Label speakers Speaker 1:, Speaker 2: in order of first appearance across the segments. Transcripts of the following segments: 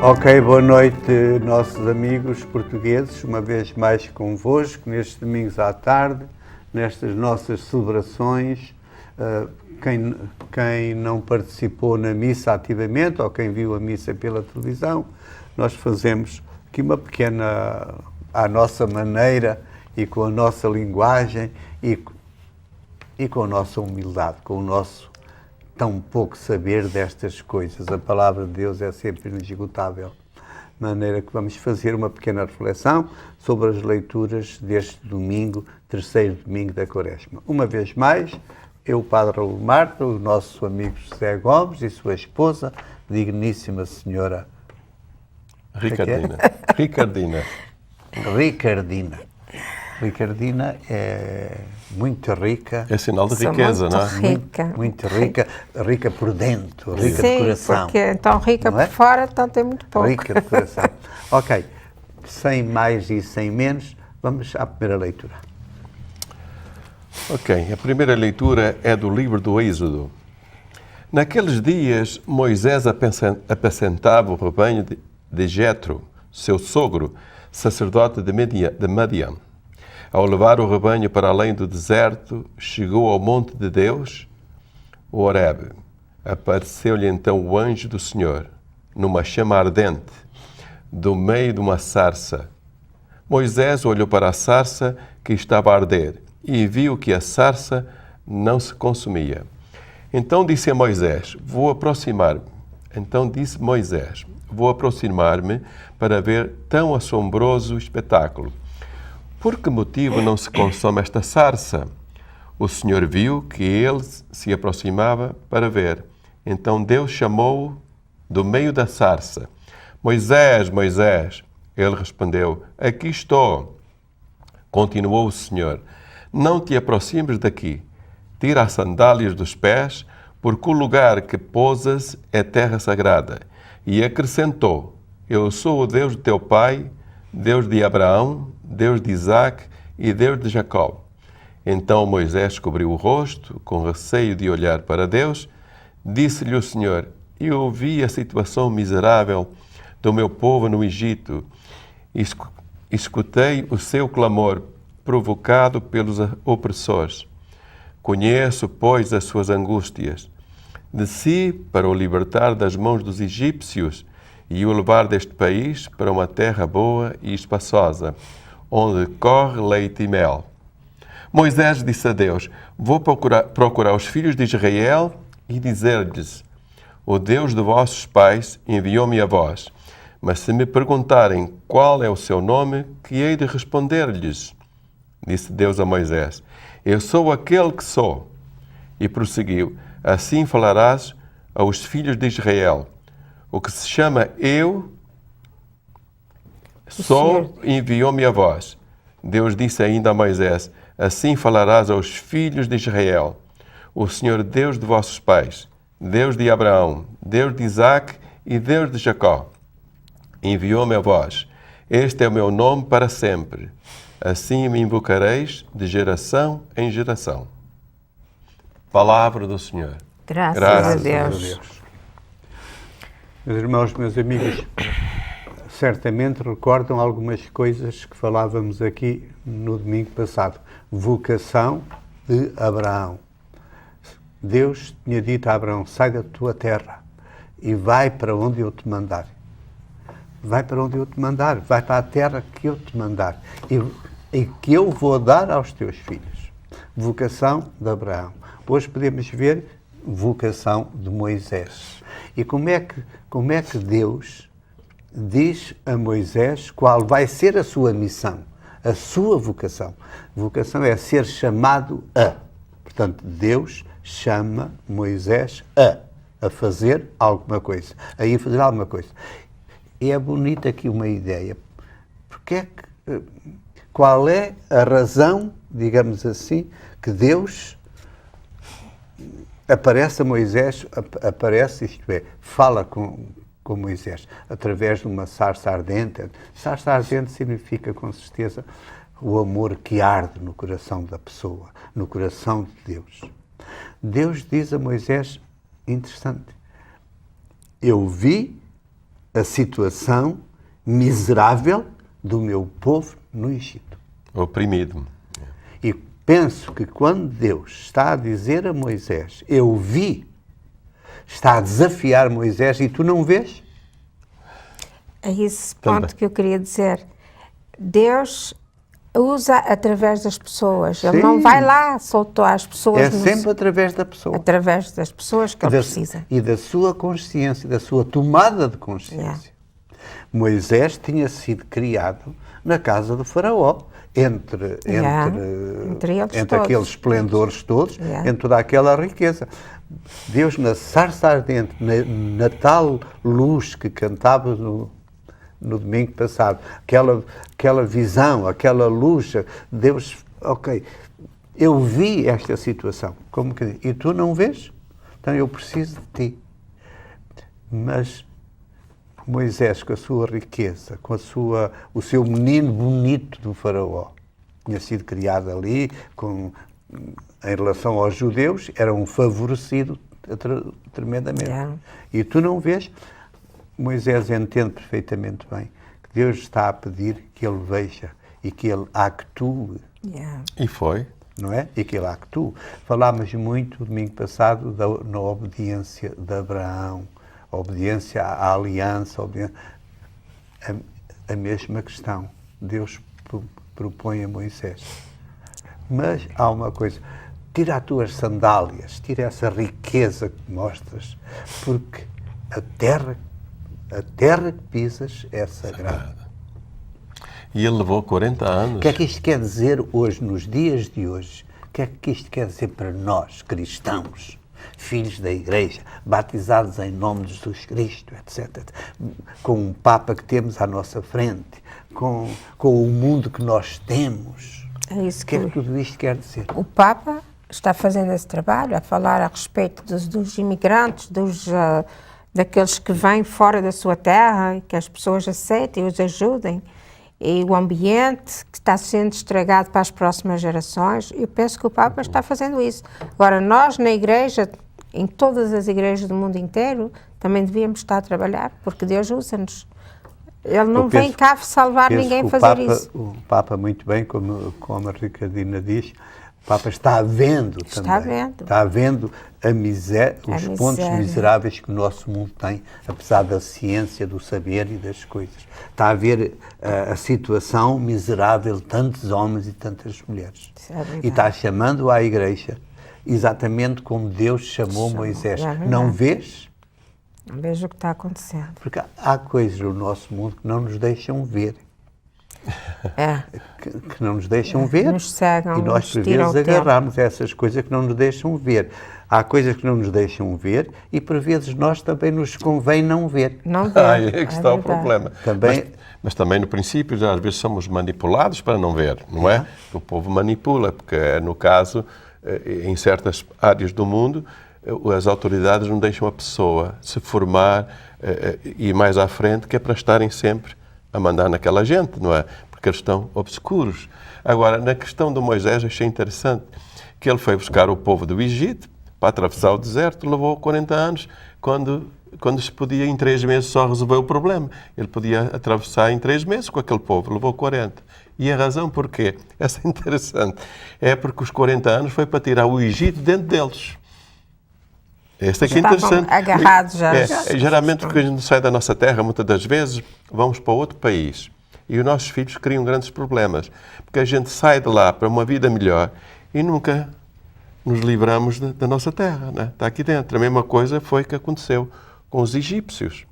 Speaker 1: Ok, boa noite, nossos amigos portugueses, uma vez mais convosco, nestes domingos à tarde, nestas nossas celebrações. Quem não participou na missa ativamente, ou quem viu a missa pela televisão, nós fazemos aqui uma pequena, à nossa maneira e com a nossa linguagem e com a nossa humildade, com o nosso tão pouco saber destas coisas. A palavra de Deus é sempre inesgotável. De maneira que vamos fazer uma pequena reflexão sobre as leituras deste domingo, terceiro domingo da Quaresma. Uma vez mais, eu, Padre Raul Marta, o nosso amigo José Gomes e sua esposa, digníssima senhora
Speaker 2: Ricardina.
Speaker 1: Ricardina é muito rica.
Speaker 2: É sinal de riqueza, não é?
Speaker 3: Rica.
Speaker 1: Muito rica, rica por dentro, rica de
Speaker 3: Sim,
Speaker 1: coração.
Speaker 3: porque é tão rica
Speaker 1: Não é?
Speaker 3: por fora, então tem muito pouco.
Speaker 1: Rica de coração. Ok, sem mais e sem menos, vamos à primeira leitura.
Speaker 2: Ok, a primeira leitura é do livro do Êxodo. Naqueles dias, Moisés apacentava o rebanho de Jetro, seu sogro, sacerdote de Madian. Ao levar o rebanho para além do deserto, chegou ao monte de Deus, o Horebe. Apareceu-lhe então o anjo do Senhor, numa chama ardente, do meio de uma sarça. Moisés olhou para a sarça que estava a arder e viu que a sarça não se consumia. Então disse Moisés, vou aproximar-me para ver tão assombroso espetáculo. Por que motivo não se consome esta sarça? O Senhor viu que ele se aproximava para ver. Então Deus chamou-o do meio da sarça. Moisés, Moisés. Ele respondeu, aqui estou. Continuou o Senhor, não te aproximes daqui. Tira as sandálias dos pés, porque o lugar que pousas é terra sagrada. E acrescentou, eu sou o Deus de teu pai, Deus de Abraão, Deus de Isaque e Deus de Jacó. Então Moisés cobriu o rosto, com receio de olhar para Deus. Disse-lhe o Senhor, eu vi a situação miserável do meu povo no Egito. Escutei o seu clamor, provocado pelos opressores. Conheço, pois, as suas angústias. Desci para o libertar das mãos dos egípcios e o levar deste país para uma terra boa e espaçosa, onde corre leite e mel. Moisés disse a Deus, vou procurar os filhos de Israel e dizer-lhes, o Deus de vossos pais enviou-me a vós. Mas se me perguntarem qual é o seu nome, que hei de responder-lhes? Disse Deus a Moisés, eu sou aquele que sou. E prosseguiu, assim falarás aos filhos de Israel. O que se chama eu sou, enviou-me a vós. Deus disse ainda a Moisés, assim falarás aos filhos de Israel. O Senhor Deus de vossos pais, Deus de Abraão, Deus de Isaque e Deus de Jacó, enviou-me a vós. Este é o meu nome para sempre. Assim me invocareis de geração em geração. Palavra do Senhor.
Speaker 3: Graças a Deus.
Speaker 1: Meus irmãos, meus amigos, certamente recordam algumas coisas que falávamos aqui no domingo passado. Vocação de Abraão. Deus tinha dito a Abraão, sai da tua terra e vai para onde eu te mandar. Vai para onde eu te mandar, vai para a terra que eu te mandar e que eu vou dar aos teus filhos. Vocação de Abraão. Hoje podemos ver vocação de Moisés. E como é que Deus diz a Moisés qual vai ser a sua missão, a sua vocação? Vocação é ser chamado a. Portanto, Deus chama Moisés a fazer alguma coisa, a ir fazer alguma coisa. E é bonita aqui uma ideia. Qual é a razão, digamos assim, que Deus aparece a Moisés, isto é, fala com Moisés, através de uma sarça ardente. Sarça ardente significa, com certeza, o amor que arde no coração da pessoa, no coração de Deus. Deus diz a Moisés, interessante, eu vi a situação miserável do meu povo no Egito.
Speaker 2: Oprimido.
Speaker 1: E penso que quando Deus está a dizer a Moisés, eu vi, está a desafiar Moisés e tu não vês?
Speaker 3: É esse
Speaker 2: Também.
Speaker 3: ponto que eu queria dizer. Deus usa através das pessoas. Ele
Speaker 1: Sim.
Speaker 3: não vai lá soltar as pessoas
Speaker 1: É sempre através da pessoa.
Speaker 3: através das pessoas que ele precisa.
Speaker 1: E da sua consciência, da sua tomada de consciência. Moisés tinha sido criado na casa do faraó, entre
Speaker 3: eles
Speaker 1: aqueles
Speaker 3: todos.
Speaker 1: esplendores todos,
Speaker 3: Yeah.
Speaker 1: entre toda aquela riqueza. Deus, na sarça ardente, na tal luz que cantava no domingo passado, aquela visão, aquela luz, Deus, ok, eu vi esta situação, como que e tu não vês? Então eu preciso de ti. Mas Moisés, com a sua riqueza, com o seu menino bonito do faraó, tinha sido criado ali, em relação aos judeus, era um favorecido tremendamente.
Speaker 3: Yeah.
Speaker 1: E tu não vês? Moisés entende perfeitamente bem que Deus está a pedir que ele veja e que ele actue,
Speaker 3: Yeah.
Speaker 2: E foi.
Speaker 1: não é? E que ele actue. Falámos muito, domingo passado, na obediência de Abraão, a obediência à aliança, a mesma questão. Deus propõe a Moisés. Mas há uma coisa, tira as tuas sandálias, tira essa riqueza que mostras, porque a terra que pisas é sagrada.
Speaker 2: E ele levou 40 anos.
Speaker 1: O que é que isto quer dizer hoje, nos dias de hoje? O que é que isto quer dizer para nós, cristãos, filhos da Igreja, batizados em nome de Jesus Cristo, etc., com um Papa que temos à nossa frente, com o mundo que nós temos?
Speaker 3: É isso
Speaker 1: O que é que tudo isto quer dizer?
Speaker 3: O Papa está fazendo esse trabalho, a falar a respeito dos imigrantes, daqueles que vêm fora da sua terra, e que as pessoas aceitem e os ajudem, e o ambiente que está sendo estragado para as próximas gerações. Eu penso que o Papa está fazendo isso. Agora, nós na Igreja, em todas as igrejas do mundo inteiro, também devíamos estar a trabalhar, porque Deus usa-nos. Ele não vem cá salvar ninguém a fazer isso.
Speaker 1: O Papa, muito bem, como a Ricardina diz, o Papa está vendo também.
Speaker 3: Está vendo.
Speaker 1: Está vendo os pontos miseráveis que o nosso mundo tem, apesar da ciência, do saber e das coisas. Está a ver a situação miserável de tantos homens e tantas mulheres. E está chamando à Igreja exatamente como Deus chamou Moisés. Não vês?
Speaker 3: Não vejo o que está acontecendo.
Speaker 1: Porque há coisas no nosso mundo que não nos deixam ver. Que não nos deixam ver.
Speaker 3: Nos cegam,
Speaker 1: e nós, por vezes, agarramos essas coisas que não nos deixam ver. Há coisas que não nos deixam ver e, por vezes, nós também nos convém não ver.
Speaker 3: Não ver.
Speaker 2: É que está o problema.
Speaker 1: Também,
Speaker 2: mas também, no princípio, às vezes somos manipulados para não ver, não é? O povo manipula, porque, no caso, em certas áreas do mundo, as autoridades não deixam a pessoa se formar e ir mais à frente, que é para estarem sempre a mandar naquela gente, não é? Porque eles estão obscuros. Agora, na questão do Moisés, achei interessante que ele foi buscar o povo do Egito para atravessar o deserto, levou 40 anos, quando se podia em 3 meses só resolver o problema. Ele podia atravessar em 3 meses com aquele povo, levou 40. E a razão porquê? Essa é interessante. É porque os 40 anos foi para tirar o Egito dentro deles. Este aqui é interessante.
Speaker 3: Agarrados já.
Speaker 2: Geralmente, quando a gente sai da nossa terra, muitas das vezes, vamos para outro país. E os nossos filhos criam grandes problemas. Porque a gente sai de lá para uma vida melhor e nunca nos livramos da nossa terra. Né? Está aqui dentro. A mesma coisa foi que aconteceu com os egípcios.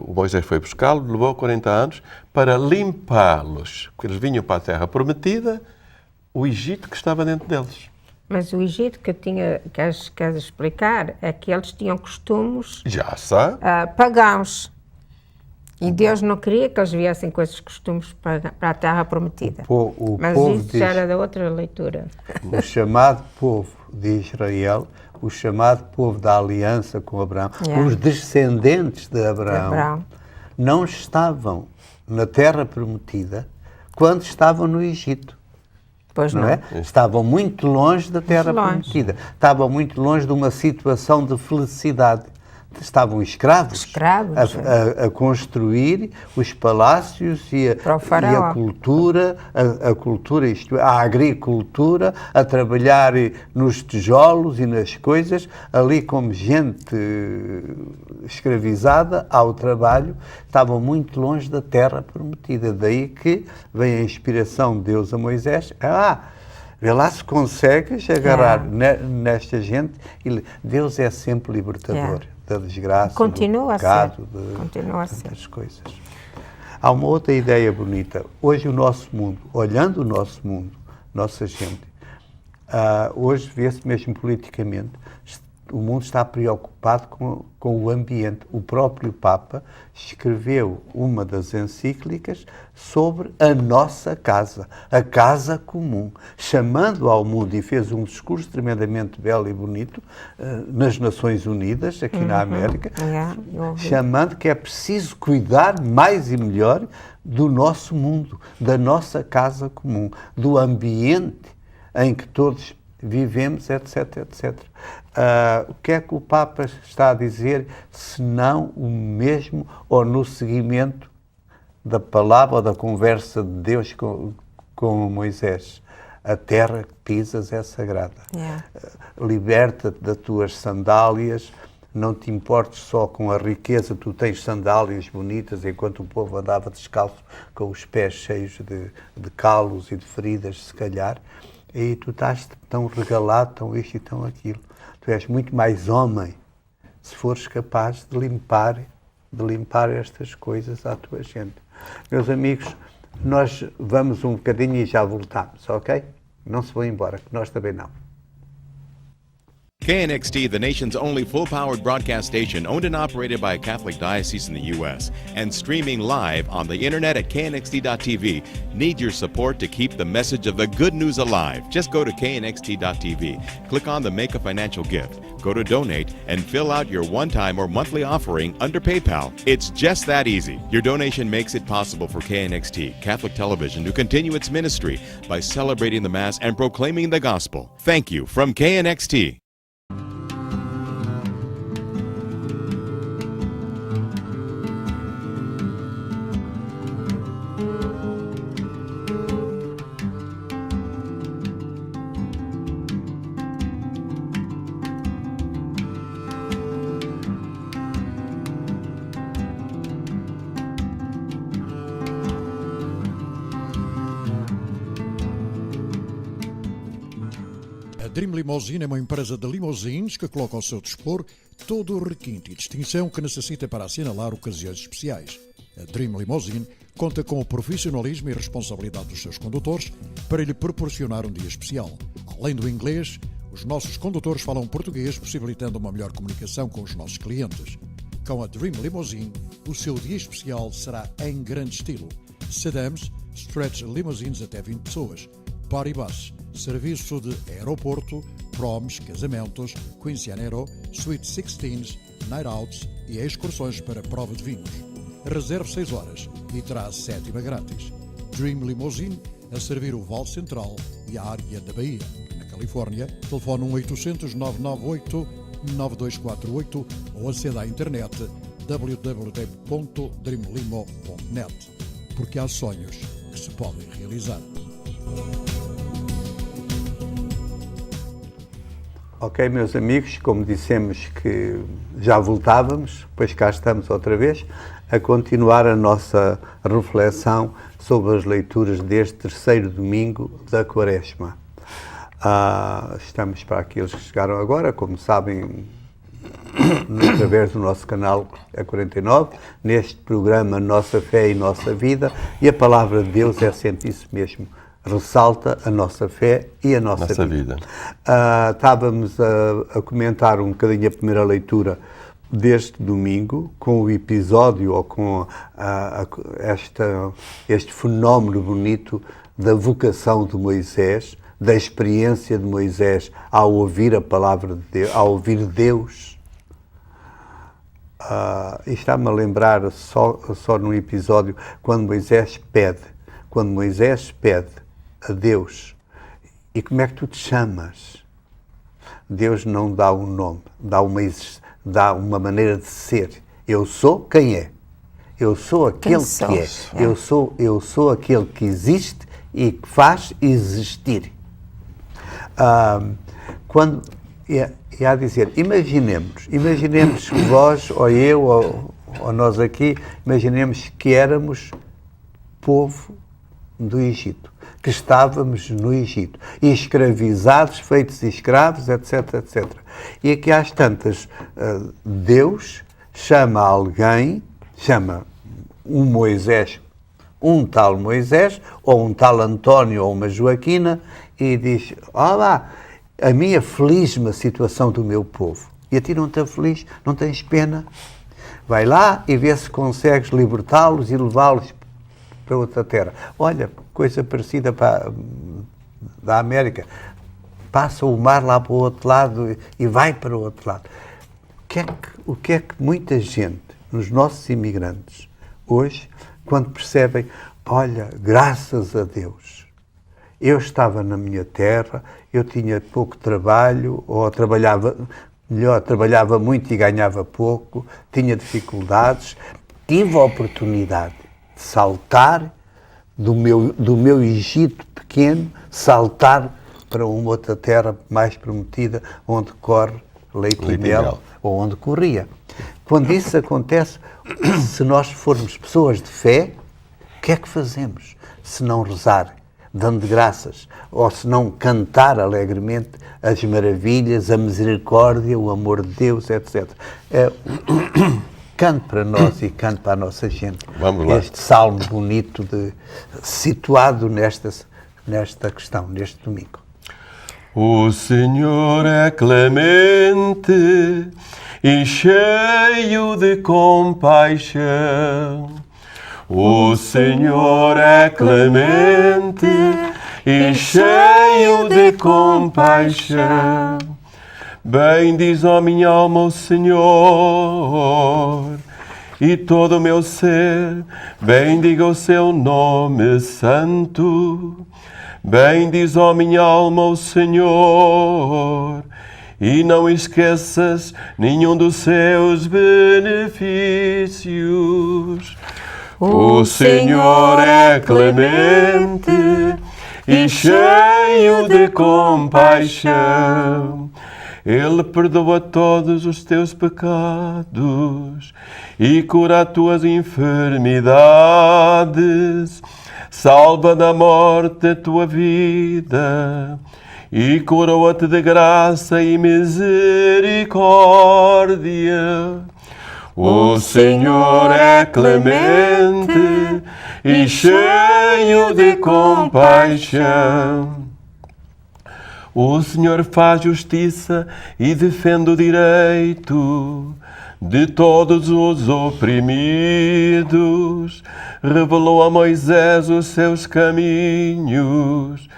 Speaker 2: O Moisés foi buscá-los, levou 40 anos para limpá-los. Porque eles vinham para a terra prometida, o Egito que estava dentro deles.
Speaker 3: Mas o Egito que queres explicar é que eles tinham costumes pagãos. E Deus não queria que eles viessem com esses costumes para a terra prometida. Mas isso já era da outra leitura.
Speaker 1: O chamado povo de Israel, o chamado povo da aliança com Abraão, os descendentes de Abraão, não estavam na terra prometida quando estavam no Egito.
Speaker 3: Pois não.
Speaker 1: É? Estavam muito longe da terra prometida. Estavam muito longe de uma situação de felicidade. estavam escravos,
Speaker 3: Escravos,
Speaker 1: a construir os palácios e
Speaker 3: Para o
Speaker 1: a
Speaker 3: faraó.
Speaker 1: cultura, a cultura, isto é, a agricultura, a trabalhar nos tijolos e nas coisas, ali como gente escravizada ao trabalho, estavam muito longe da terra prometida. Daí que vem a inspiração de Deus a Moisés. Vê lá se consegues agarrar nesta gente. Deus é sempre libertador da desgraça,
Speaker 3: Continua
Speaker 1: do pecado,
Speaker 3: Continua a
Speaker 1: de
Speaker 3: ser.
Speaker 1: tantas coisas. Há uma outra ideia bonita. Hoje o nosso mundo, olhando o nosso mundo, nossa gente, hoje vê-se mesmo politicamente, o mundo está preocupado com o ambiente. O próprio Papa escreveu uma das encíclicas sobre a nossa casa, a casa comum, chamando ao mundo, e fez um discurso tremendamente belo e bonito nas Nações Unidas, aqui na América, chamando que é preciso cuidar mais e melhor do nosso mundo, da nossa casa comum, do ambiente em que todos vivemos, etc, etc. O que é que o Papa está a dizer, se não o mesmo, ou no seguimento da palavra ou da conversa de Deus com Moisés? A terra que pisas é sagrada. Liberta-te das tuas sandálias, não te importes só com a riqueza, tu tens sandálias bonitas, enquanto o povo andava descalço, com os pés cheios de calos e de feridas, se calhar, e tu estás tão regalado, tão isto e tão aquilo. Tu és muito mais homem se fores capaz de limpar estas coisas à tua gente. Meus amigos, nós vamos um bocadinho e já voltamos, ok? Não se vão embora, que nós também não.
Speaker 4: KNXT, the nation's only full-powered broadcast station owned and operated by a Catholic diocese in the U.S. and streaming live on the internet at knxt.tv, need your support to keep the message of the good news alive. Just go to knxt.tv, click on the Make a Financial Gift, go to Donate, and fill out your one-time or monthly offering under PayPal. It's just that easy. Your donation makes it possible for KNXT, Catholic Television, to continue its ministry by celebrating the Mass and proclaiming the Gospel. Thank you from KNXT.
Speaker 5: A Dream Limousine é uma empresa de limousines que coloca ao seu dispor todo o requinte e distinção que necessita para assinalar ocasiões especiais. A Dream Limousine conta com o profissionalismo e responsabilidade dos seus condutores para lhe proporcionar um dia especial. Além do inglês, os nossos condutores falam português, possibilitando uma melhor comunicação com os nossos clientes. Com a Dream Limousine, o seu dia especial será em grande estilo. Sedans, stretch limousines até 20 pessoas, party bus, serviço de aeroporto, proms, casamentos, quinceañero, suite 16s, night outs e excursões para prova de vinhos. Reserve 6 horas e terá a 7ª grátis. Dream Limousine a servir o Vale Central e a área da Bahia. Na Califórnia, telefone 1-800-998-9248 ou aceda à internet www.dreamlimo.net. Porque há sonhos que se podem realizar.
Speaker 1: Ok, meus amigos, como dissemos que já voltávamos, pois cá estamos outra vez a continuar a nossa reflexão sobre as leituras deste terceiro domingo da Quaresma. Estamos para aqueles que chegaram agora, como sabem, através do nosso canal A49, neste programa Nossa Fé e Nossa Vida, e a palavra de Deus é sempre isso mesmo. Ressalta a nossa fé e a nossa vida. Estávamos a comentar um bocadinho a primeira leitura deste domingo, com o episódio, ou com este fenómeno bonito da vocação de Moisés, da experiência de Moisés ao ouvir a palavra de Deus, ao ouvir Deus. E está-me a lembrar só num episódio, quando Moisés pede a Deus: e como é que tu te chamas? Deus não dá um nome, dá dá uma maneira de ser. Eu sou quem é. Eu sou aquele que é. Eu sou aquele que existe e que faz existir. Quando é a dizer, imaginemos que vós, ou eu, ou nós aqui, imaginemos que éramos povo do Egito, que estávamos no Egito, e escravizados, feitos escravos, etc, etc. E aqui às tantas, Deus chama alguém, chama um Moisés, um tal Moisés, ou um tal António, ou uma Joaquina, e diz, olá, a minha feliz-me a situação do meu povo. E a ti não está feliz, não tens pena. Vai lá e vê se consegues libertá-los e levá-los para outra terra. Olha, coisa parecida da América. Passa o mar lá para o outro lado e vai para o outro lado. O que é que muita gente, nos nossos imigrantes, hoje, quando percebem, olha, graças a Deus, eu estava na minha terra, eu tinha pouco trabalho, ou trabalhava muito e ganhava pouco, tinha dificuldades, tive a oportunidade de saltar do meu Egito pequeno, saltar para uma outra terra mais prometida, onde corre leite e mel, ou onde corria. Quando isso acontece, se nós formos pessoas de fé, o que é que fazemos? Se não rezar, dando graças, ou se não cantar alegremente as maravilhas, a misericórdia, o amor de Deus, etc. Cante para nós e cante para a nossa gente.
Speaker 2: Vamos lá.
Speaker 1: Este salmo bonito situado nesta questão, neste domingo.
Speaker 2: O Senhor é clemente e cheio de compaixão. O Senhor é clemente e cheio de compaixão. Bendiz, ó minha alma, o Senhor, e todo o meu ser, bendiga o seu nome santo. Bendiz, ó minha alma, o Senhor, e não esqueças nenhum dos seus benefícios. O Senhor é clemente e cheio de compaixão. Ele perdoa todos os teus pecados e cura as tuas enfermidades. Salva da morte a tua vida e coroa-te de graça e misericórdia. O Senhor é clemente e cheio de compaixão. O Senhor faz justiça e defende o direito de todos os oprimidos. Revelou a Moisés os seus caminhos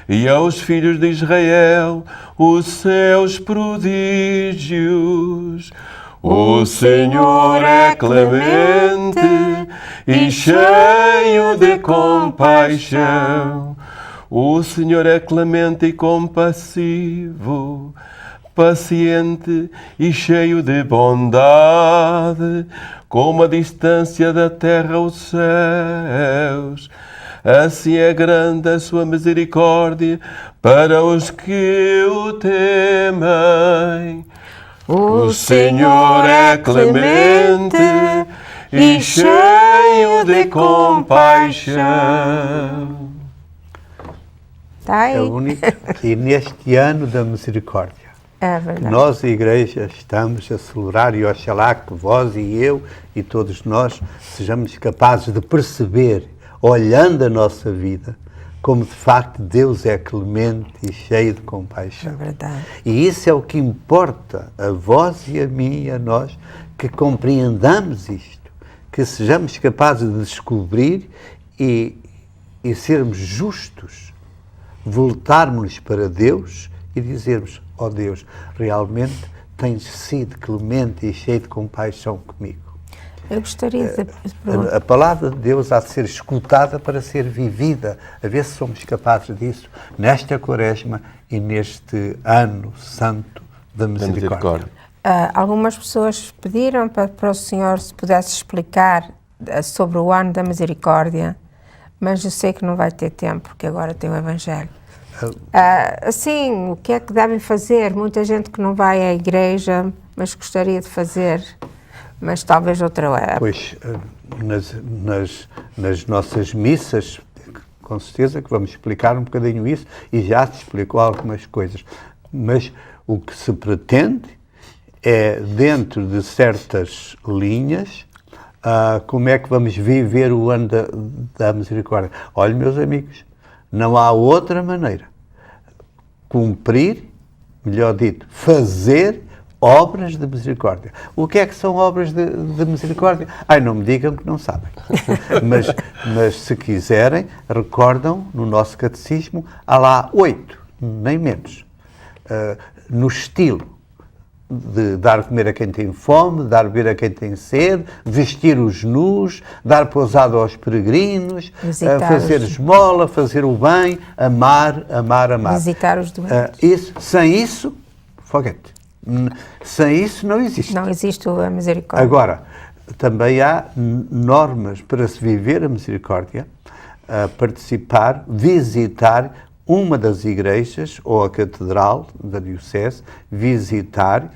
Speaker 2: e aos filhos de Israel os seus prodígios. O Senhor é clemente e cheio de compaixão. O Senhor é clemente e compassivo, paciente e cheio de bondade, como a distância da terra aos céus. Assim é grande a sua misericórdia para os que o temem. O Senhor é clemente e cheio de compaixão.
Speaker 3: Está aí.
Speaker 1: É único. E neste ano da misericórdia,
Speaker 3: É verdade.
Speaker 1: nós, a Igreja, estamos a celebrar, e oxalá que vós e eu e todos nós sejamos capazes de perceber, olhando a nossa vida, como de facto Deus é clemente e cheio de compaixão.
Speaker 3: É verdade.
Speaker 1: E isso é o que importa a vós e a mim e a nós, que compreendamos isto, que sejamos capazes de descobrir e sermos justos, voltarmos para Deus e dizermos, ó Deus, realmente tens sido clemente e cheio de compaixão comigo.
Speaker 3: Eu gostaria de
Speaker 1: A palavra de Deus há de ser escutada para ser vivida, a ver se somos capazes disso nesta Quaresma e neste ano santo da misericórdia.
Speaker 3: Algumas pessoas pediram para o senhor se pudesse explicar sobre o ano da misericórdia, mas eu sei que não vai ter tempo, porque agora tem o Evangelho. Assim, o que é que devem fazer? Muita gente que não vai à igreja, mas gostaria de fazer, mas talvez outra época.
Speaker 1: Pois, nas nossas missas, com certeza que vamos explicar um bocadinho isso, e já se explicou algumas coisas, mas o que se pretende é, dentro de certas linhas, como é que vamos viver o ano da misericórdia. Olha, meus amigos, não há outra maneira. Cumprir, melhor dito, fazer obras de misericórdia. O que é que são obras de misericórdia? Ai, não me digam que não sabem. mas se quiserem, recordam no nosso catecismo, há lá 8, nem menos, no estilo de dar comer a quem tem fome, dar beber a quem tem sede, vestir os nus, dar pousada aos peregrinos, fazer esmola, fazer o bem, amar.
Speaker 3: Visitar os doentes.
Speaker 1: Sem isso, foguete. Sem isso não existe.
Speaker 3: Não existe a misericórdia.
Speaker 1: Agora, também há normas para se viver a misericórdia, participar, visitar uma das igrejas, ou a catedral da diocese, visitar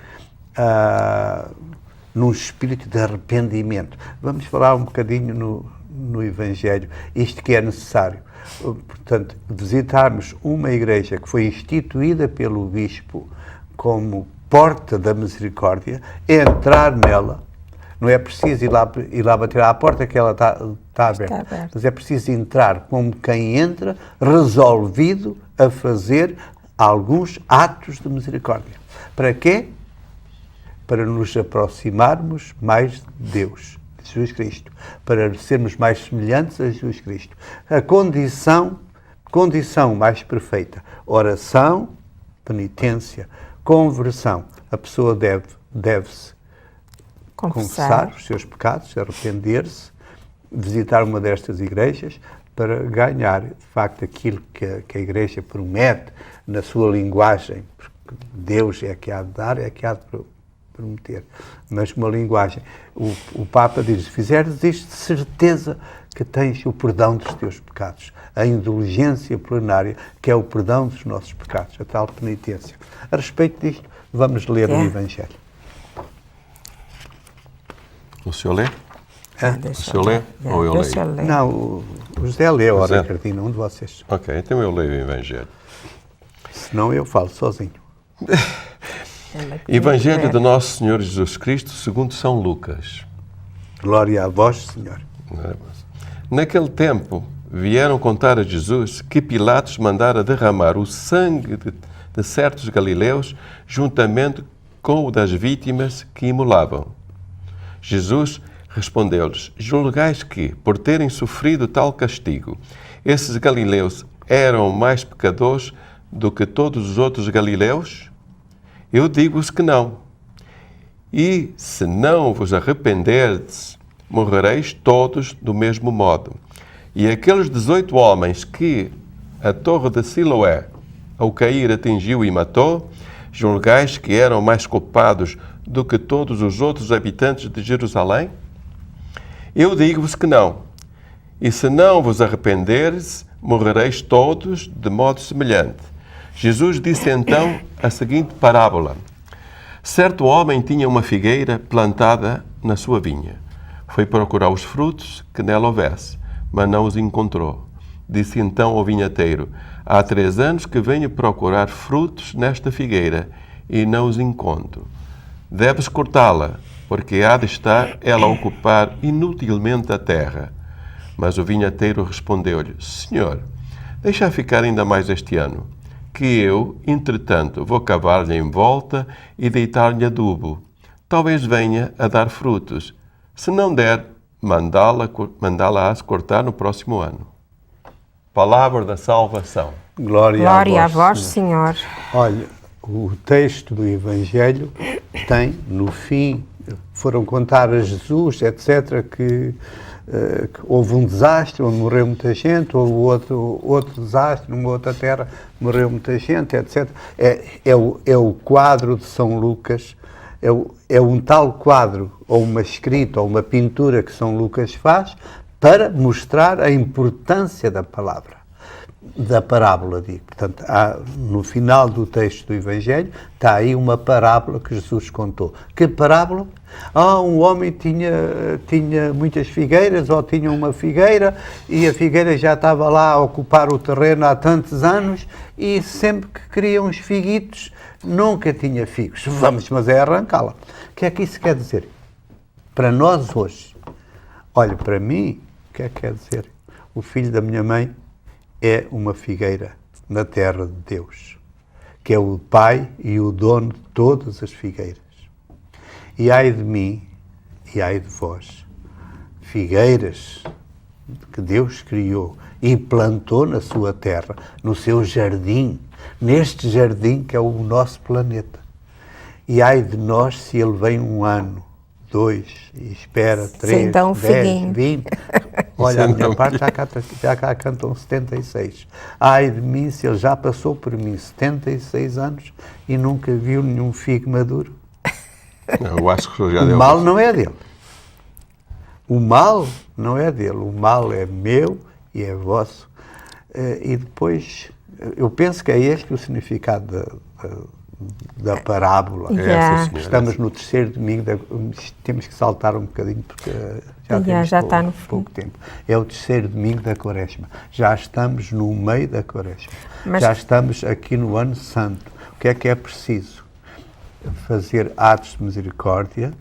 Speaker 1: num espírito de arrependimento. Vamos falar um bocadinho no Evangelho, isto que é necessário. Portanto, visitarmos uma igreja que foi instituída pelo Bispo como porta da misericórdia, entrar nela. Não é preciso ir lá bater à porta que ela está aberta. Mas é preciso entrar como quem entra, resolvido a fazer alguns atos de misericórdia. Para quê? Para nos aproximarmos mais de Deus, de Jesus Cristo. Para sermos mais semelhantes a Jesus Cristo. A condição mais perfeita. Oração, penitência, conversão. A pessoa deve-se confessar os seus pecados, arrepender-se, visitar uma destas igrejas para ganhar, de facto, aquilo que a igreja promete na sua linguagem, porque Deus é que há de dar, é que há de prometer, mas uma linguagem. O Papa diz, se fizeres isto, de certeza que tens o perdão dos teus pecados, a indulgência plenária, que é o perdão dos nossos pecados, a tal penitência. A respeito disto, vamos ler o Evangelho.
Speaker 2: O senhor lê? O senhor lê?
Speaker 3: Ou eu leio?
Speaker 1: Não, o José lê, ou a Ricardina, um de vocês.
Speaker 2: Ok, então eu leio o Evangelho.
Speaker 1: Senão eu falo sozinho.
Speaker 2: Evangelho de Nosso Senhor Jesus Cristo, segundo São Lucas.
Speaker 1: Glória a vós, Senhor.
Speaker 2: Naquele tempo, vieram contar a Jesus que Pilatos mandara derramar o sangue de certos galileus juntamente com o das vítimas que imolavam. Jesus respondeu-lhes, julgais que, por terem sofrido tal castigo, esses galileus eram mais pecadores do que todos os outros galileus? Eu digo-vos que não. E se não vos arrependerdes, morrereis todos do mesmo modo. E aqueles 18 homens que a torre de Siloé, ao cair, atingiu e matou, julgais que eram mais culpados do que todos os outros habitantes de Jerusalém? Eu digo-vos que não. E se não vos arrependeres, morrereis todos de modo semelhante. Jesus disse então a seguinte parábola. Certo homem tinha uma figueira plantada na sua vinha. Foi procurar os frutos que nela houvesse, mas não os encontrou. Disse então ao vinhateiro, há 3 anos que venho procurar frutos nesta figueira e não os encontro. Deves cortá-la, porque há de estar ela a ocupar inutilmente a terra. Mas o vinhateiro respondeu-lhe, Senhor, deixa ficar ainda mais este ano, que eu, entretanto, vou cavar-lhe em volta e deitar-lhe adubo. Talvez venha a dar frutos. Se não der, mandá-la-ás cortar no próximo ano. Palavra da salvação.
Speaker 1: Glória
Speaker 3: a vós, Senhor.
Speaker 1: Olha, o texto do Evangelho tem, no fim, foram contar a Jesus, etc., que houve um desastre onde morreu muita gente, houve outro desastre numa outra terra, morreu muita gente, etc. É o quadro de São Lucas É um tal quadro, ou uma escrita, ou uma pintura que São Lucas faz para mostrar a importância da palavra, da parábola, digo. Portanto, no final do texto do Evangelho, está aí uma parábola que Jesus contou. Que parábola? Um homem tinha muitas figueiras, ou tinha uma figueira, e a figueira já estava lá a ocupar o terreno há tantos anos, e sempre que queria uns figuitos, nunca tinha figos. Mas é arrancá-la. O que é que isso quer dizer? Para nós hoje, olha, para mim, o que é que quer dizer? O filho da minha mãe é uma figueira na terra de Deus, que é o pai e o dono de todas as figueiras. E ai de mim, e ai de vós, figueiras que Deus criou e plantou na sua terra, no seu jardim, neste jardim que é o nosso planeta. E ai de nós se ele vem 1 ano, 2, e espera 3, 10, 20. Olha, a minha parte já cá cantam 76. Ai de mim se ele já passou por mim 76 anos e nunca viu nenhum figo maduro.
Speaker 2: Eu acho que já
Speaker 1: O
Speaker 2: deu.
Speaker 1: mal não é dele. O mal não é dele. O mal é meu e é vosso. E depois, eu penso que é este o significado da parábola.
Speaker 3: Yeah.
Speaker 1: Estamos no 3º domingo, temos que saltar um bocadinho porque já temos
Speaker 3: está no
Speaker 1: pouco tempo. É o 3º domingo da Quaresma. Já estamos no meio da Quaresma. Já estamos aqui no Ano Santo. O que é preciso? Fazer atos de misericórdia,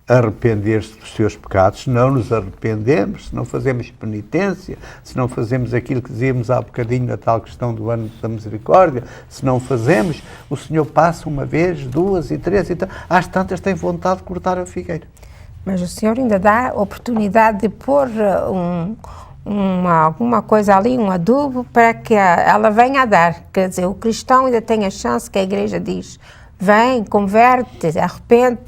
Speaker 1: arrepender-se dos seus pecados. Se não nos arrependemos, se não fazemos penitência, se não fazemos aquilo que dizíamos há bocadinho na tal questão do ano da misericórdia, se não fazemos, o Senhor passa 1 vez, 2 e 3 e tal. Às tantas tem vontade de cortar a figueira.
Speaker 3: Mas o Senhor ainda dá oportunidade de pôr alguma coisa ali, um adubo, para que ela venha a dar. Quer dizer, o cristão ainda tem a chance que a Igreja diz: vem, converte, arrepende,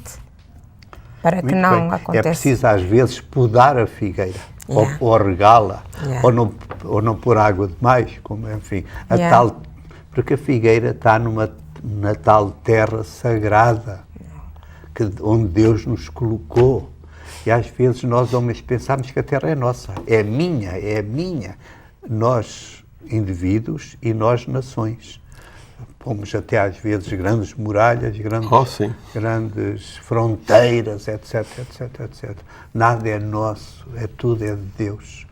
Speaker 3: para que não aconteça.
Speaker 1: É preciso às vezes podar a figueira, ou regá-la, ou não pôr água demais, como enfim, porque a figueira está na tal terra sagrada onde Deus nos colocou. E às vezes nós homens pensamos que a terra é nossa, é minha. Nós, indivíduos, e nós, nações. Pomos até às vezes grandes muralhas, grandes fronteiras, etc. Nada é nosso, tudo é de Deus.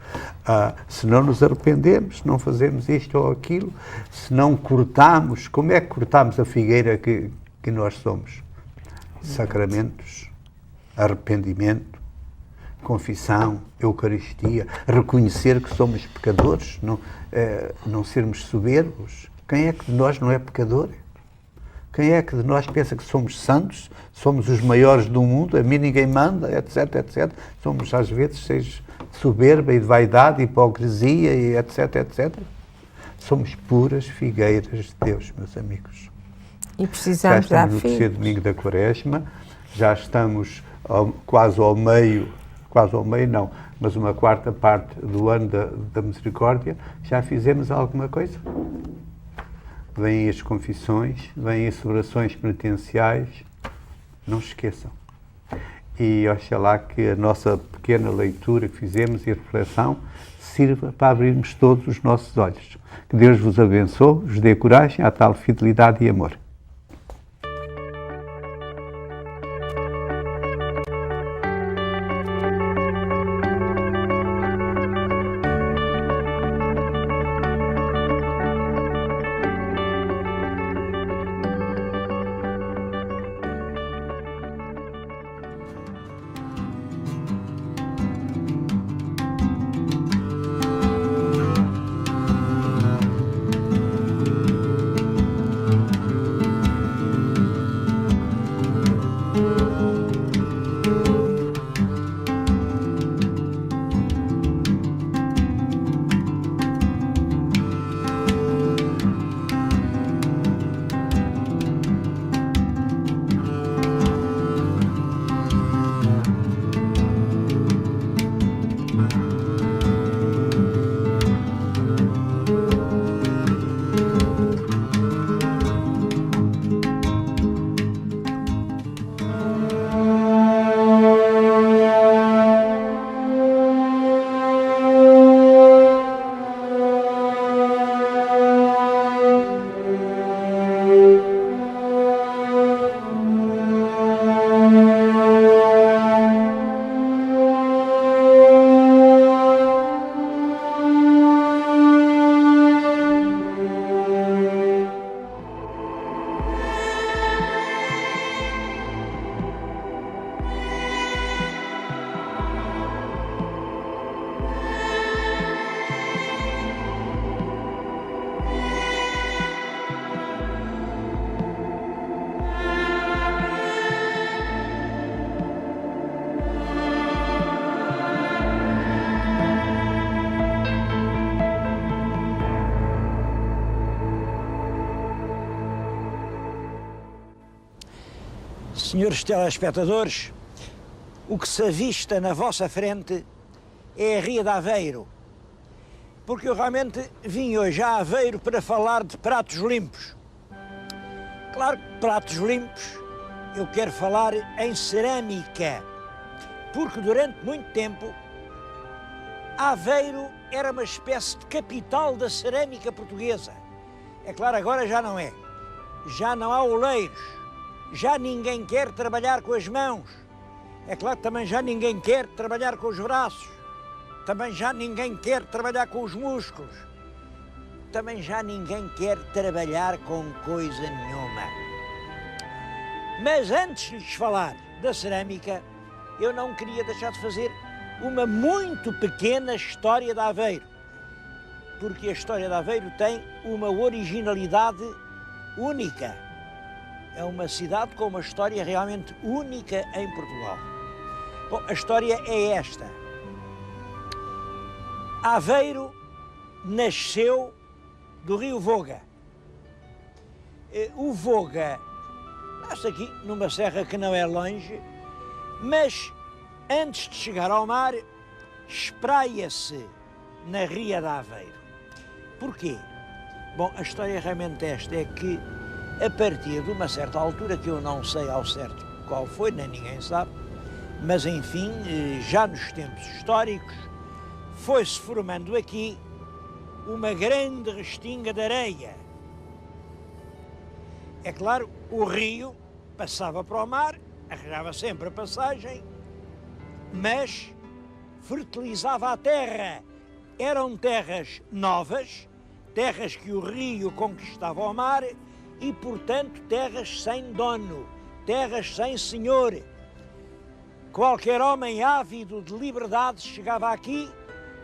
Speaker 1: Se não nos arrependemos, se não fazemos isto ou aquilo, se não cortamos, como é que cortamos a figueira que nós somos? Sacramentos, arrependimento, confissão, Eucaristia, reconhecer que somos pecadores, não sermos soberbos. Quem é que de nós não é pecador? Quem é que de nós pensa que somos santos, somos os maiores do mundo, a mim ninguém manda, etc. Somos às vezes cheios de soberba e de vaidade, hipocrisia, e etc. Somos puras figueiras de Deus, meus amigos.
Speaker 3: E precisamos
Speaker 1: já estamos no 3º domingo da Quaresma, já estamos quase ao meio não, mas uma 4ª parte do ano da misericórdia. Já fizemos alguma coisa? Vêm as confissões, vêm as orações penitenciais, não se esqueçam. E oxalá que a nossa pequena leitura que fizemos e a reflexão sirva para abrirmos todos os nossos olhos. Que Deus vos abençoe, vos dê coragem à tal fidelidade e amor.
Speaker 6: Senhores telespectadores, o que se avista na vossa frente é a Ria de Aveiro, porque eu realmente vim hoje a Aveiro para falar de pratos limpos. Claro que pratos limpos, eu quero falar em cerâmica, porque durante muito tempo Aveiro era uma espécie de capital da cerâmica portuguesa. É claro, agora já não é. Já não há oleiros, já ninguém quer trabalhar com as mãos. É claro que também já ninguém quer trabalhar com os braços. Também já ninguém quer trabalhar com os músculos. Também já ninguém quer trabalhar com coisa nenhuma. Mas antes de lhes falar da cerâmica, eu não queria deixar de fazer uma muito pequena história de Aveiro. Porque a história de Aveiro tem uma originalidade única. É uma cidade com uma história realmente única em Portugal. Bom, a história é esta. Aveiro nasceu do rio Voga. O Voga nasce aqui numa serra que não é longe, mas antes de chegar ao mar, espraia-se na Ria de Aveiro. Porquê? Bom, a história realmente esta é que, a partir de uma certa altura, que eu não sei ao certo qual foi, nem ninguém sabe, mas enfim, já nos tempos históricos, foi-se formando aqui uma grande restinga de areia. É claro, o rio passava para o mar, arranjava sempre a passagem, mas fertilizava a terra. Eram terras novas, terras que o rio conquistava ao mar e, portanto, terras sem dono, terras sem senhor. Qualquer homem ávido de liberdade chegava aqui,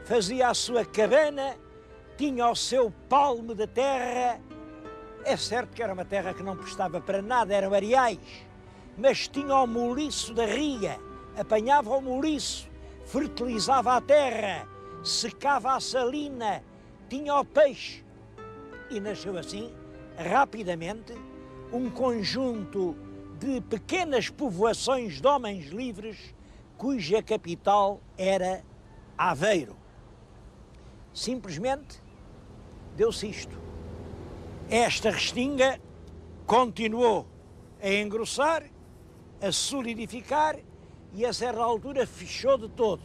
Speaker 6: fazia a sua cabana, tinha o seu palmo de terra. É certo que era uma terra que não prestava para nada, eram areais, mas tinha o moliço da ria, apanhava o moliço, fertilizava a terra, secava a salina, tinha o peixe. E nasceu assim, rapidamente, um conjunto de pequenas povoações de homens livres, cuja capital era Aveiro. Simplesmente deu-se isto. Esta restinga continuou a engrossar, a solidificar e a certa altura fechou de todo.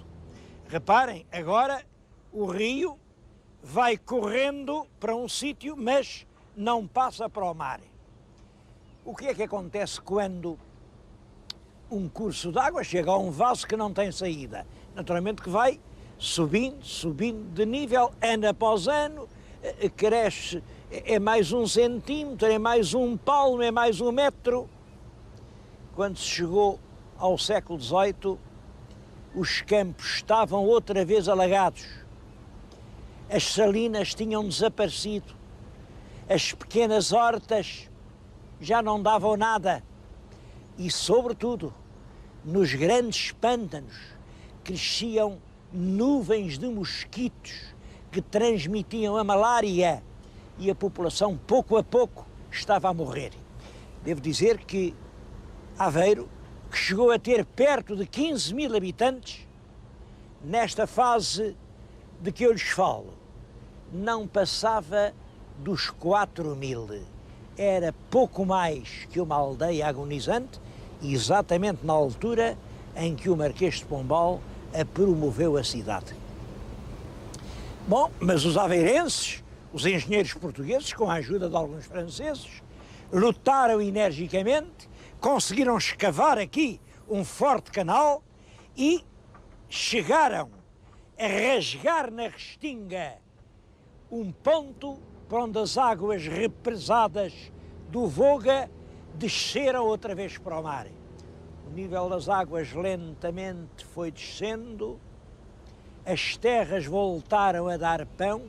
Speaker 6: Reparem, agora o rio vai correndo para um sítio, mas não passa para o mar. O que é que acontece quando um curso de água chega a um vaso que não tem saída? Naturalmente que vai subindo, subindo de nível, ano após ano, cresce, é mais 1 centímetro, é mais 1 palmo, é mais 1 metro. Quando se chegou ao século XVIII, os campos estavam outra vez alagados. As salinas tinham desaparecido. As pequenas hortas já não davam nada. E, sobretudo, nos grandes pântanos cresciam nuvens de mosquitos que transmitiam a malária e a população, pouco a pouco, estava a morrer. Devo dizer que Aveiro, que chegou a ter perto de 15 mil habitantes, nesta fase de que eu lhes falo, não passava dos 4 mil. Era pouco mais que uma aldeia agonizante, exatamente na altura em que o Marquês de Pombal a promoveu a cidade. Bom, mas os aveirenses, os engenheiros portugueses, com a ajuda de alguns franceses, lutaram energicamente, conseguiram escavar aqui um forte canal e chegaram a rasgar na restinga um ponto para onde as águas represadas do Voga desceram outra vez para o mar. O nível das águas lentamente foi descendo, as terras voltaram a dar pão,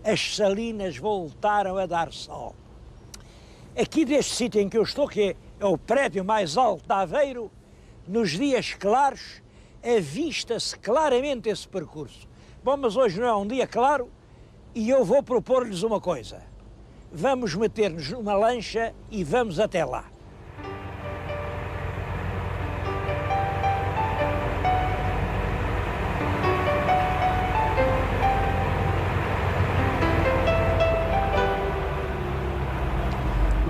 Speaker 6: as salinas voltaram a dar sol. Aqui deste sítio em que eu estou, que é o prédio mais alto de Aveiro, nos dias claros, avista-se claramente esse percurso. Bom, mas hoje não é um dia claro e eu vou propor-lhes uma coisa. Vamos meter-nos numa lancha e vamos até lá.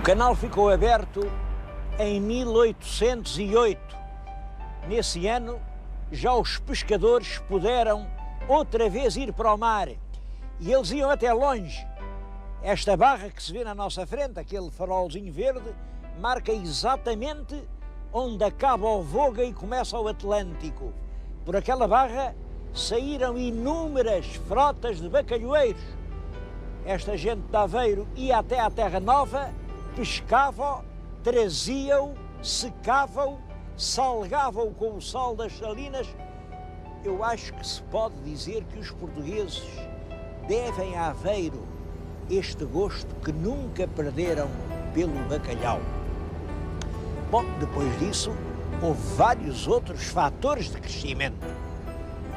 Speaker 6: canal ficou aberto em 1808. Nesse ano, já os pescadores puderam outra vez ir para o mar. E eles iam até longe. Esta barra que se vê na nossa frente, aquele farolzinho verde, marca exatamente onde acaba o Voga e começa o Atlântico. Por aquela barra saíram inúmeras frotas de bacalhoeiros. Esta gente de Aveiro ia até à Terra Nova, pescavam, traziam, secavam, salgavam com o sal das salinas. Eu acho que se pode dizer que os portugueses devem a Aveiro este gosto que nunca perderam pelo bacalhau. Bom, depois disso, houve vários outros fatores de crescimento.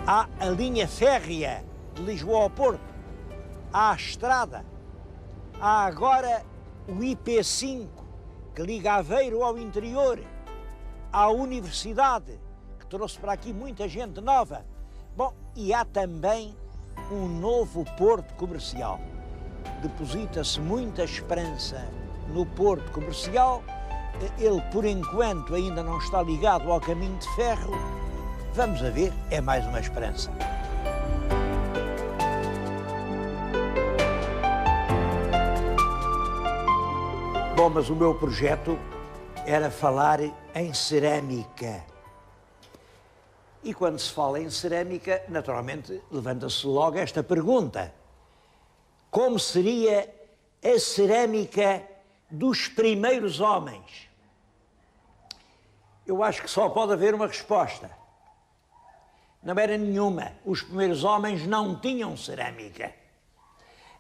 Speaker 6: Há a linha férrea de Lisboa ao Porto, há a estrada, há agora o IP5, que liga Aveiro ao interior, há a universidade, que trouxe para aqui muita gente nova. Bom, e há também um novo porto comercial. Deposita-se muita esperança no porto comercial. Ele, por enquanto, ainda não está ligado ao caminho de ferro. Vamos a ver, é mais uma esperança. Bom, mas o meu projeto era falar em cerâmica. E quando se fala em cerâmica, naturalmente, levanta-se logo esta pergunta. Como seria a cerâmica dos primeiros homens? Eu acho que só pode haver uma resposta. Não era nenhuma. Os primeiros homens não tinham cerâmica.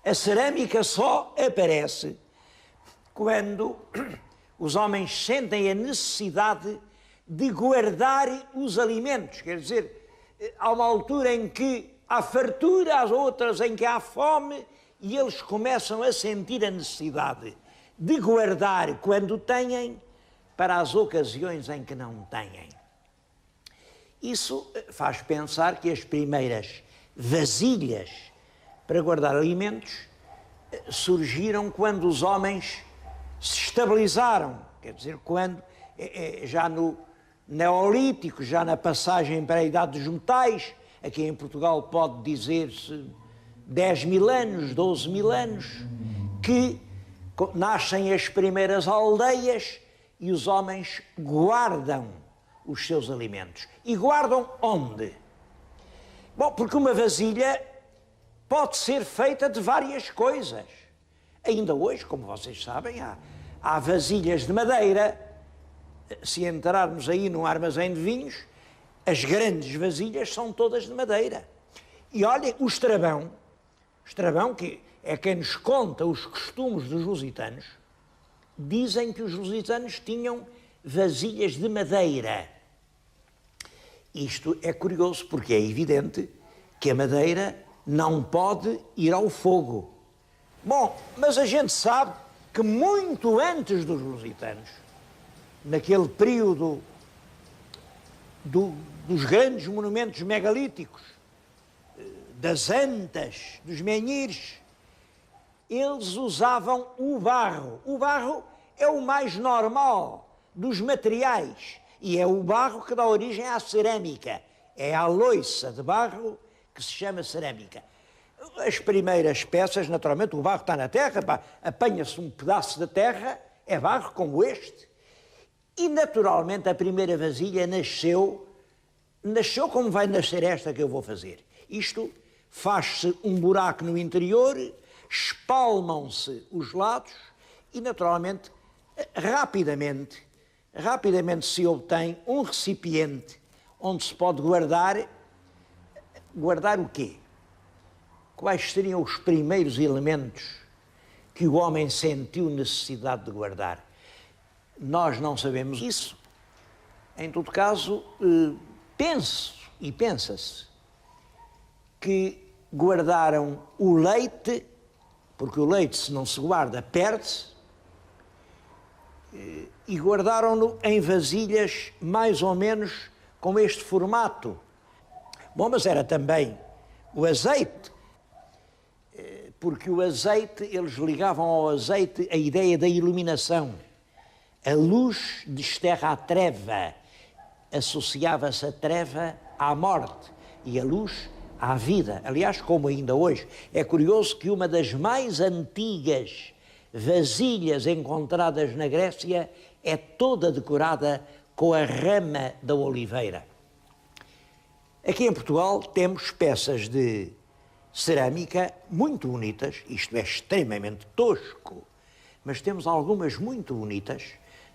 Speaker 6: A cerâmica só aparece quando os homens sentem a necessidade de guardar os alimentos. Quer dizer, há uma altura em que há fartura, há outras em que há fome, e eles começam a sentir a necessidade de guardar quando têm para as ocasiões em que não têm. Isso faz pensar que as primeiras vasilhas para guardar alimentos surgiram quando os homens se estabilizaram, quer dizer, quando já no Neolítico, já na passagem para a Idade dos Metais, aqui em Portugal pode dizer-se 10.000 anos, 12.000 anos, que nascem as primeiras aldeias e os homens guardam os seus alimentos. E guardam onde? Bom, porque uma vasilha pode ser feita de várias coisas. Ainda hoje, como vocês sabem, há vasilhas de madeira. Se entrarmos aí num armazém de vinhos, as grandes vasilhas são todas de madeira. E olhem, o Estrabão, que é quem nos conta os costumes dos lusitanos, dizem que os lusitanos tinham vasilhas de madeira. Isto é curioso, porque é evidente que a madeira não pode ir ao fogo. Bom, mas a gente sabe que muito antes dos lusitanos, naquele período dos grandes monumentos megalíticos, das antas, dos menhires, eles usavam o barro. O barro é o mais normal dos materiais e é o barro que dá origem à cerâmica. É a louça de barro que se chama cerâmica. As primeiras peças, naturalmente, o barro está na terra, apanha-se um pedaço de terra, é barro como este, e naturalmente a primeira vasilha nasceu como vai nascer esta que eu vou fazer. Isto, faz-se um buraco no interior, espalmam-se os lados e naturalmente, rapidamente se obtém um recipiente onde se pode guardar o quê? Quais seriam os primeiros elementos que o homem sentiu necessidade de guardar? Nós não sabemos isso. Em todo caso, pensa-se que guardaram o leite, porque o leite, se não se guarda, perde-se, e guardaram-no em vasilhas mais ou menos com este formato. Bom, mas era também o azeite, porque o azeite, eles ligavam ao azeite a ideia da iluminação. A luz desterra a treva, associava-se a treva à morte e a luz à vida. Aliás, como ainda hoje, é curioso que uma das mais antigas vasilhas encontradas na Grécia é toda decorada com a rama da oliveira. Aqui em Portugal temos peças de cerâmica muito bonitas, isto é extremamente tosco, mas temos algumas muito bonitas,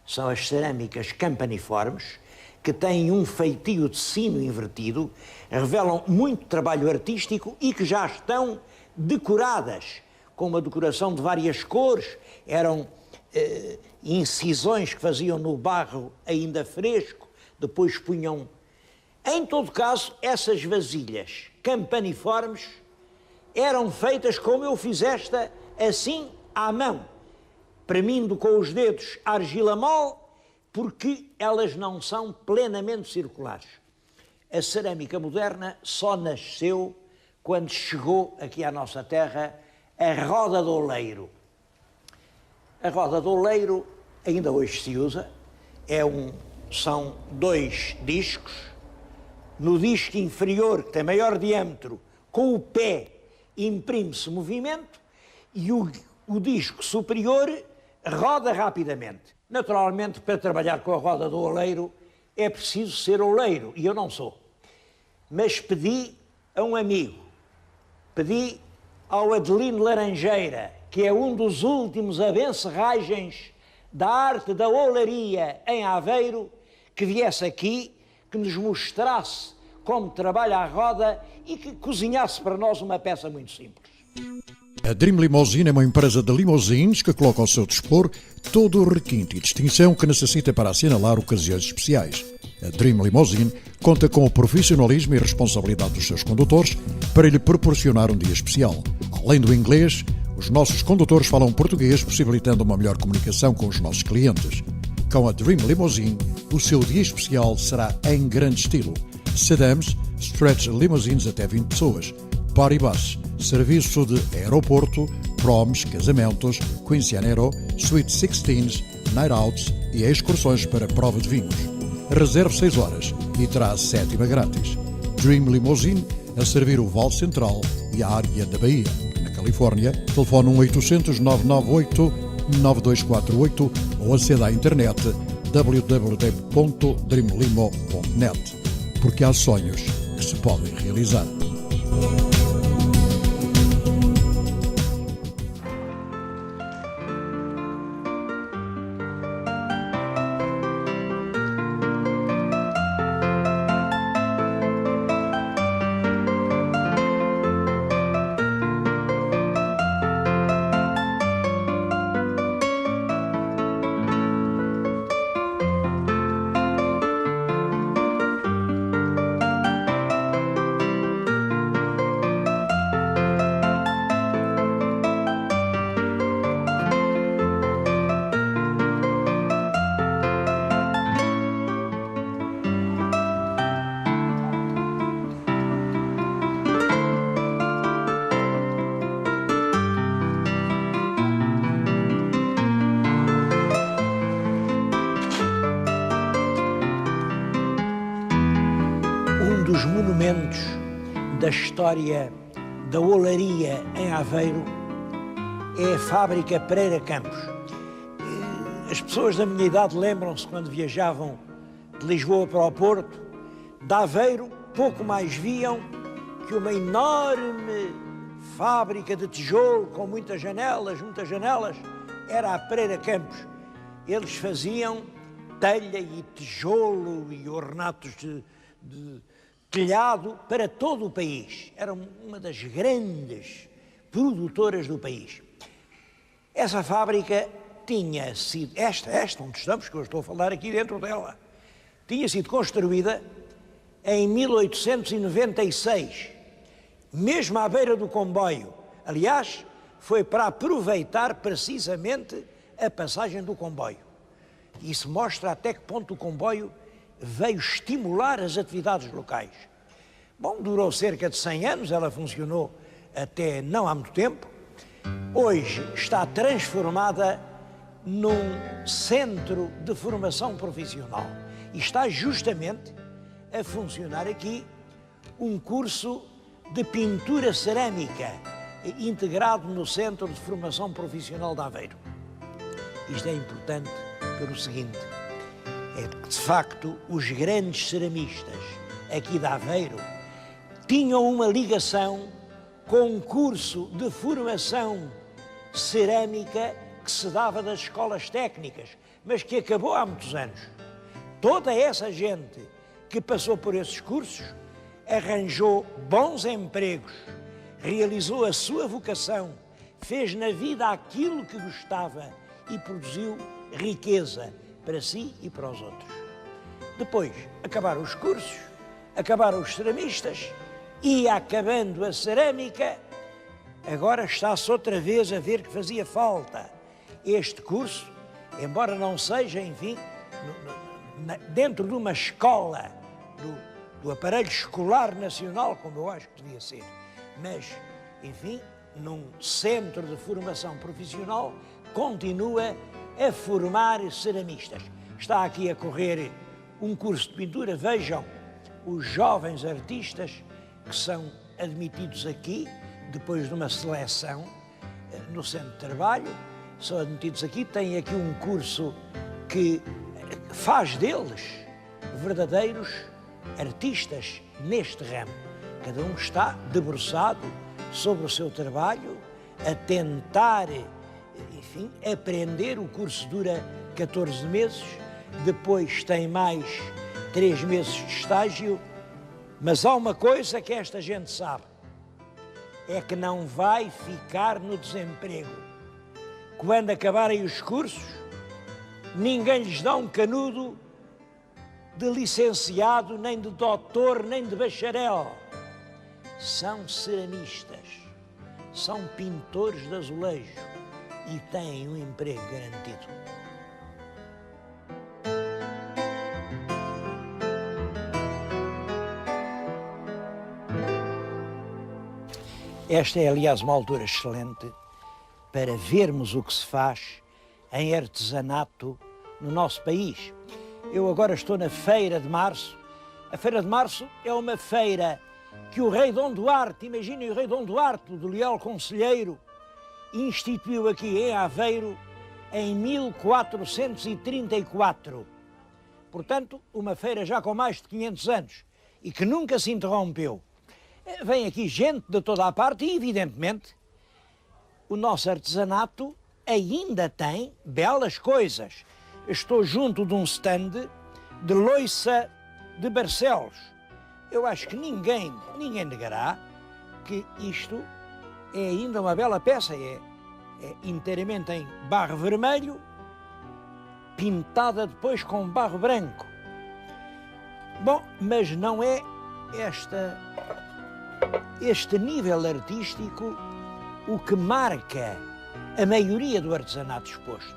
Speaker 6: são as cerâmicas campaniformes, que têm um feitio de sino invertido, revelam muito trabalho artístico e que já estão decoradas, com uma decoração de várias cores, eram incisões que faziam no barro ainda fresco, depois punham. Em todo caso, essas vasilhas campaniformes eram feitas como eu fiz esta, assim, à mão, premindo com os dedos a argila mole, porque elas não são plenamente circulares. A cerâmica moderna só nasceu quando chegou aqui à nossa terra a roda do oleiro. A roda do oleiro ainda hoje se usa, são 2 discos. No disco inferior, que tem maior diâmetro, com o pé imprime-se movimento e o disco superior roda rapidamente. Naturalmente, para trabalhar com a roda do oleiro é preciso ser oleiro, e eu não sou. Mas pedi a um amigo, pedi ao Adelino Laranjeira, que é um dos últimos abencerragens da arte da olaria em Aveiro, que viesse aqui, que nos mostrasse como trabalha a roda e que cozinhasse para nós uma peça muito simples.
Speaker 5: A Dream Limousine é uma empresa de limousines que coloca ao seu dispor todo o requinte e distinção que necessita para assinalar ocasiões especiais. A Dream Limousine conta com o profissionalismo e responsabilidade dos seus condutores para lhe proporcionar um dia especial. Além do inglês, os nossos condutores falam português, possibilitando uma melhor comunicação com os nossos clientes. Com a Dream Limousine, o seu dia especial será em grande estilo. Sedans, stretch limousines até 20 pessoas, party bus, serviço de aeroporto, proms, casamentos, quinceañero, sweet 16s, night outs e excursões para prova de vinhos. Reserve 6 horas e terá a 7ª grátis. Dream Limousine a servir o Vale Central e a área da Bahia. Na Califórnia, telefone 1-800-998-9248 ou aceda à internet www.dreamlimo.net. Porque há sonhos que se podem realizar.
Speaker 6: Dos monumentos da história da olaria em Aveiro é a fábrica Pereira Campos. As pessoas da minha idade lembram-se quando viajavam de Lisboa para o Porto, de Aveiro, pouco mais viam que uma enorme fábrica de tijolo com muitas janelas, era a Pereira Campos. Eles faziam telha e tijolo e ornatos de telhado para todo o país. Era uma das grandes produtoras do país. Essa fábrica tinha sido, esta onde estamos, que eu estou a falar aqui dentro dela, tinha sido construída em 1896, mesmo à beira do comboio. Aliás, foi para aproveitar precisamente a passagem do comboio. Isso mostra até que ponto o comboio veio estimular as atividades locais. Bom, durou cerca de 100 anos, ela funcionou até não há muito tempo, hoje está transformada num centro de formação profissional e está justamente a funcionar aqui um curso de pintura cerâmica integrado no Centro de Formação Profissional de Aveiro. Isto é importante pelo seguinte, é que de facto os grandes ceramistas aqui de Aveiro tinham uma ligação com um curso de formação cerâmica que se dava das escolas técnicas, mas que acabou há muitos anos. Toda essa gente que passou por esses cursos arranjou bons empregos, realizou a sua vocação, fez na vida aquilo que gostava e produziu riqueza para si e para os outros. Depois acabaram os cursos, acabaram os ceramistas e, acabando a cerâmica, agora está-se outra vez a ver que fazia falta este curso, embora não seja, enfim, dentro de uma escola do aparelho escolar nacional, como eu acho que devia ser, mas, enfim, num centro de formação profissional, continua a formar ceramistas. Está aqui a correr um curso de pintura, vejam os jovens artistas que são admitidos aqui, depois de uma seleção no centro de trabalho, são admitidos aqui, têm aqui um curso que faz deles verdadeiros artistas neste ramo. Cada um está debruçado sobre o seu trabalho, a tentar, enfim, aprender. O curso dura 14 meses, depois tem mais 3 meses de estágio, mas há uma coisa que esta gente sabe, é que não vai ficar no desemprego. Quando acabarem os cursos, ninguém lhes dá um canudo de licenciado, nem de doutor, nem de bacharel. São ceramistas, são pintores de azulejo e têm um emprego garantido. Esta é, aliás, uma altura excelente para vermos o que se faz em artesanato no nosso país. Eu agora estou na Feira de Março. A Feira de Março é uma feira que o rei Dom Duarte, imaginem o rei Dom Duarte, do Leal Conselheiro, instituiu aqui em Aveiro em 1434. Portanto, uma feira já com mais de 500 anos e que nunca se interrompeu. Vem aqui gente de toda a parte e, evidentemente, o nosso artesanato ainda tem belas coisas. Estou junto de um stand de loiça de Barcelos. Eu acho que ninguém negará que isto é ainda uma bela peça. É inteiramente em barro vermelho, pintada depois com barro branco. Bom, mas não é este nível artístico o que marca a maioria do artesanato exposto.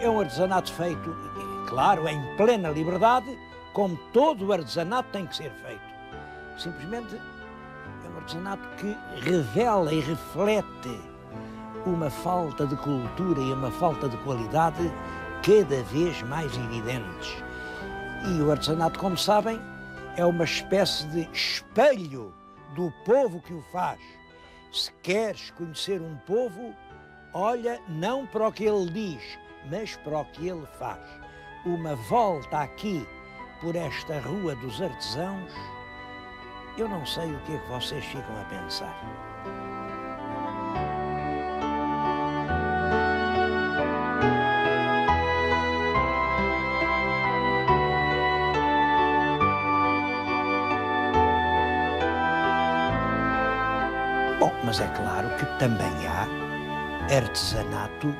Speaker 6: É um artesanato feito, claro, em plena liberdade, como todo o artesanato tem que ser feito. Simplesmente é um artesanato que revela e reflete uma falta de cultura e uma falta de qualidade cada vez mais evidentes. E o artesanato, como sabem, é uma espécie de espelho do povo que o faz. Se queres conhecer um povo, olha não para o que ele diz, mas para o que ele faz. Uma volta aqui por esta Rua dos Artesãos, eu não sei o que é que vocês ficam a pensar. Bom, mas é claro que também há artesanato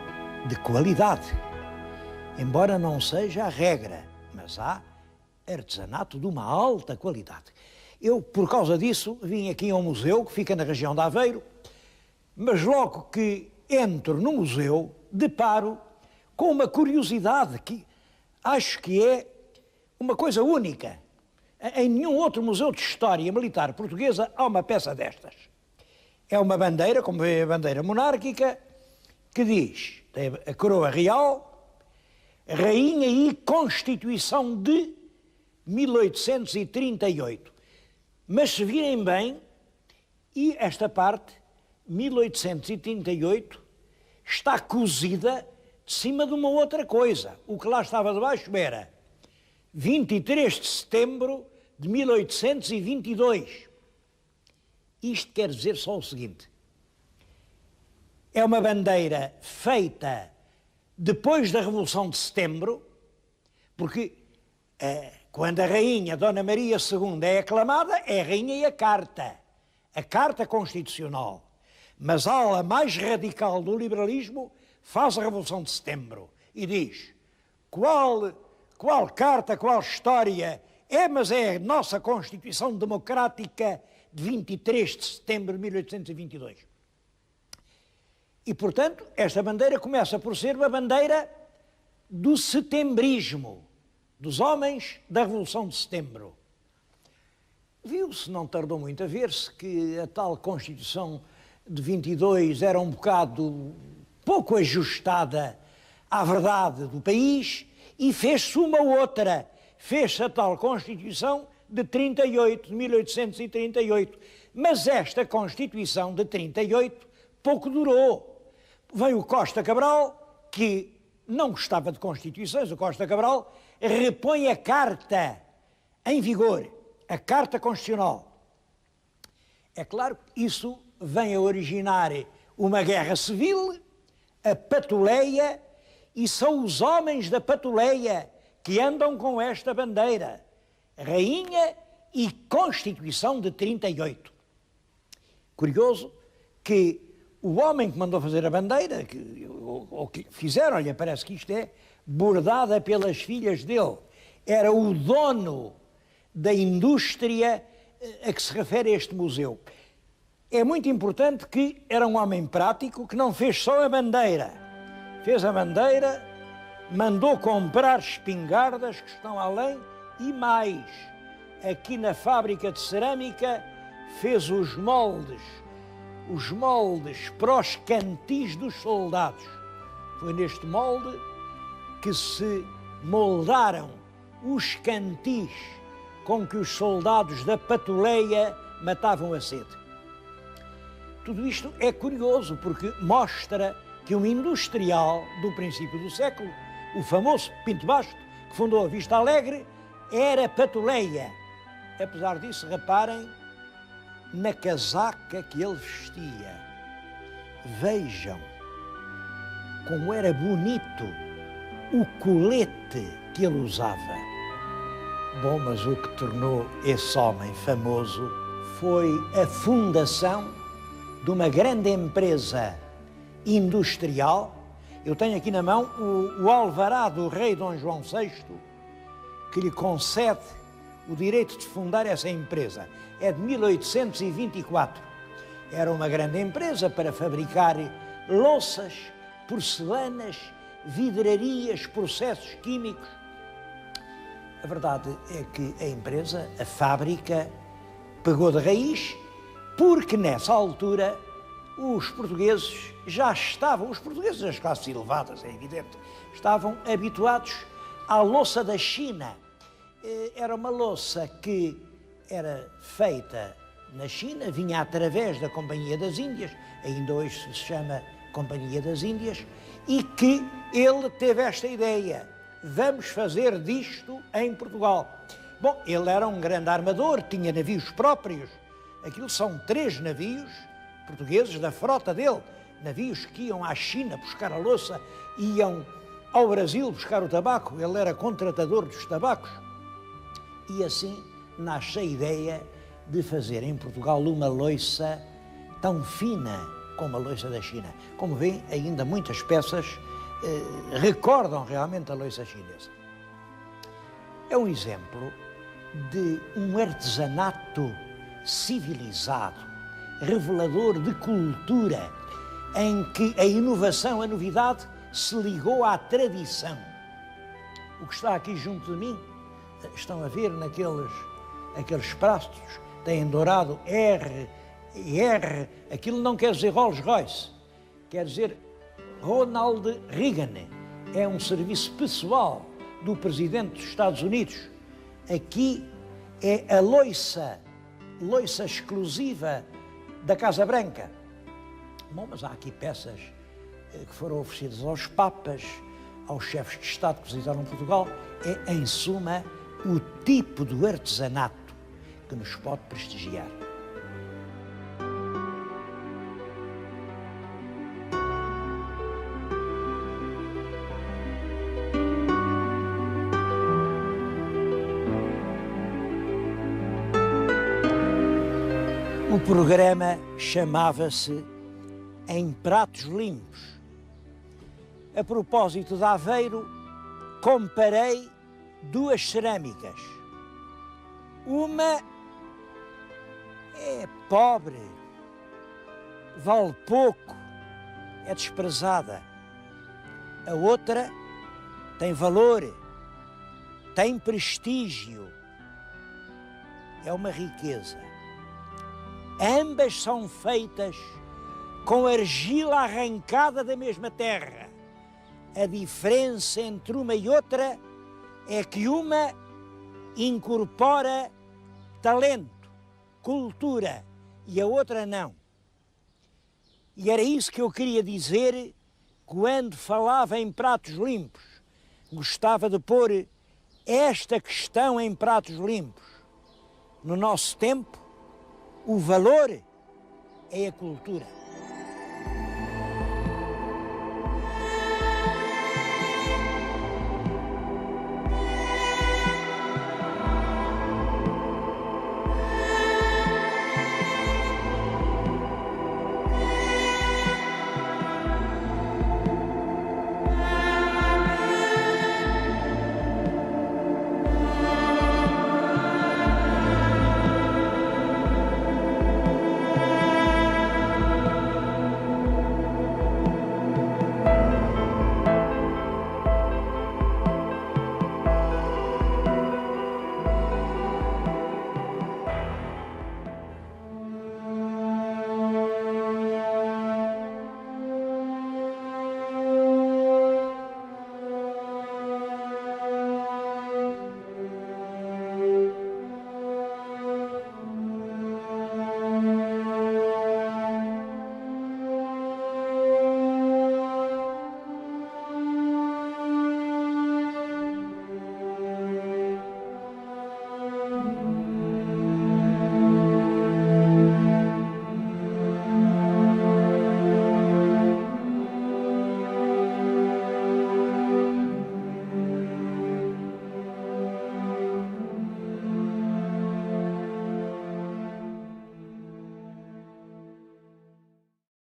Speaker 6: de qualidade. Embora não seja a regra, mas há artesanato de uma alta qualidade. Eu, por causa disso, vim aqui a um museu que fica na região de Aveiro, mas logo que entro no museu, deparo com uma curiosidade que acho que é uma coisa única. Em nenhum outro museu de história militar portuguesa há uma peça destas. É uma bandeira, como vê a bandeira monárquica, que diz, tem a coroa real, Rainha e Constituição de 1838. Mas se virem bem, e esta parte, 1838, está cozida de cima de uma outra coisa. O que lá estava debaixo era 23 de setembro de 1822. Isto quer dizer só o seguinte: é uma bandeira feita depois da Revolução de Setembro, porque quando a rainha Dona Maria II é aclamada, é a rainha e a Carta Constitucional. Mas a ala mais radical do liberalismo faz a Revolução de Setembro e diz: qual carta, qual história mas é a nossa Constituição Democrática de 23 de setembro de 1822. E, portanto, esta bandeira começa por ser uma bandeira do setembrismo, dos homens da Revolução de Setembro. Viu-se, não tardou muito a ver-se, que a tal Constituição de 22 era um bocado pouco ajustada à verdade do país e fez-se uma outra. Fez-se a tal Constituição de 38, de 1838. Mas esta Constituição de 38 pouco durou. Veio o Costa Cabral, que não gostava de Constituições. O Costa Cabral repõe a Carta em vigor, a Carta Constitucional. É claro que isso vem a originar uma guerra civil, a patuleia, e são os homens da patuleia que andam com esta bandeira, Rainha e Constituição de 38. Curioso que o homem que mandou fazer a bandeira, ou que fizeram, olha, parece que isto é bordada pelas filhas dele, era o dono da indústria a que se refere este museu. É muito importante que era um homem prático que não fez só a bandeira. Fez a bandeira, mandou comprar espingardas que estão além e mais. Aqui na fábrica de cerâmica fez os moldes para os cantis dos soldados. Foi neste molde que se moldaram os cantis com que os soldados da patuleia matavam a sede. Tudo isto é curioso porque mostra que um industrial do princípio do século, o famoso Pinto Basto, que fundou a Vista Alegre, era patuleia. Apesar disso, reparem na casaca que ele vestia. Vejam como era bonito o colete que ele usava. Bom, mas o que tornou esse homem famoso foi a fundação de uma grande empresa industrial. Eu tenho aqui na mão o alvará do rei Dom João VI, que lhe concede o direito de fundar essa empresa. É de 1824. Era uma grande empresa para fabricar louças, porcelanas, vidrarias, processos químicos. A verdade é que a empresa, a fábrica, pegou de raiz, porque nessa altura os portugueses já estavam, os portugueses das classes elevadas, é evidente, estavam habituados à louça da China. Era uma louça que era feita na China, vinha através da Companhia das Índias, ainda hoje se chama Companhia das Índias, e que ele teve esta ideia: vamos fazer disto em Portugal. Bom, ele era um grande armador, tinha navios próprios. Aquilo são 3 navios portugueses da frota dele, navios que iam à China buscar a louça, iam ao Brasil buscar o tabaco. Ele era contratador dos tabacos. E assim nasce a ideia de fazer em Portugal uma louça tão fina como a louça da China. Como veem, ainda muitas peças recordam realmente a louça chinesa. É um exemplo de um artesanato civilizado, revelador de cultura, em que a inovação, a novidade, se ligou à tradição. O que está aqui junto de mim, estão a ver aqueles pratos, têm dourado R, aquilo não quer dizer Rolls Royce, quer dizer Ronald Reagan. É um serviço pessoal do presidente dos Estados Unidos. Aqui é a loiça exclusiva da Casa Branca. Bom, mas há aqui peças que foram oferecidas aos papas, aos chefes de Estado que visitaram Portugal. É, em suma, o tipo do artesanato que nos pode prestigiar. O programa chamava-se Em Pratos Limpos. A propósito de Aveiro, comparei duas cerâmicas. Uma é pobre, vale pouco, é desprezada. A outra tem valor, tem prestígio, é uma riqueza. Ambas são feitas com argila arrancada da mesma terra. A diferença entre uma e outra é que uma incorpora talento, cultura, e a outra não. E era isso que eu queria dizer quando falava em pratos limpos. Gostava de pôr esta questão em pratos limpos. No nosso tempo, o valor é a cultura.